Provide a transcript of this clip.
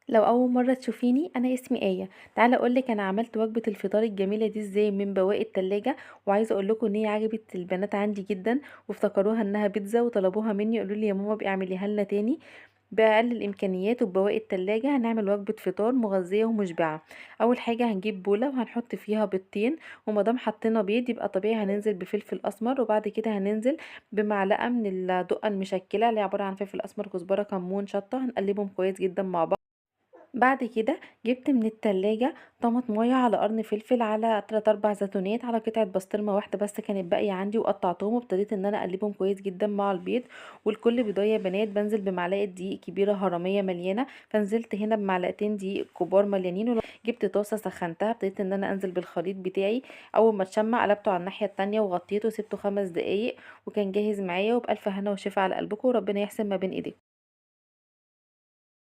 لو أول مرة تشوفيني أنا اسمي آية. تعالى أقولك أنا عملت وجبة الفطار الجميلة دي ازاي من بواقي التلاجة. وعايزة أقولكوا إن هي عجبت البنات عندي جدا، وافتكروها إنها بيتزا وطلبوها مني، قالوا لي يا ماما بقى اعمليها لنا تاني. بأقل الإمكانيات وبواقي التلاجة هنعمل وجبة فطار مغذية ومشبعة. أول حاجة هنجيب بولة وهنحط فيها بيضتين، ومادام حطينا بيض يبقى طبيعي هننزل بفلفل أسمر، وبعد كده هننزل بمعلقة من الدقة المشكلة اللي هي عبارة عن فلفل أسمر كزبرة كمون شطة، هنقلبهم كويس جدا مع بعض. بعد كده جبت من التلاجة طماطمايه على قرن فلفل على 3 4 زيتونات على قطعة بسطرمة واحدة بس كانت باقية عندي، وقطعتهم وابتديت ان انا اقلبهم كويس جدا مع البيض. والكل بيضايه يا بنات بنزل بمعلقة دقيق كبيرة هرمية مليانة، فنزلت هنا بمعلقتين دقيق كبار مليانين جبت طاسة سخنتها، ابتديت ان انا انزل بالخليط بتاعي. اول ما اتشمع قلبته على الناحية التانية وغطيته وسبته 5 دقايق، وكان جاهز معايا. وبألف هنا وشفا على قلبكم، وربنا يحسن ما بين ايديكم.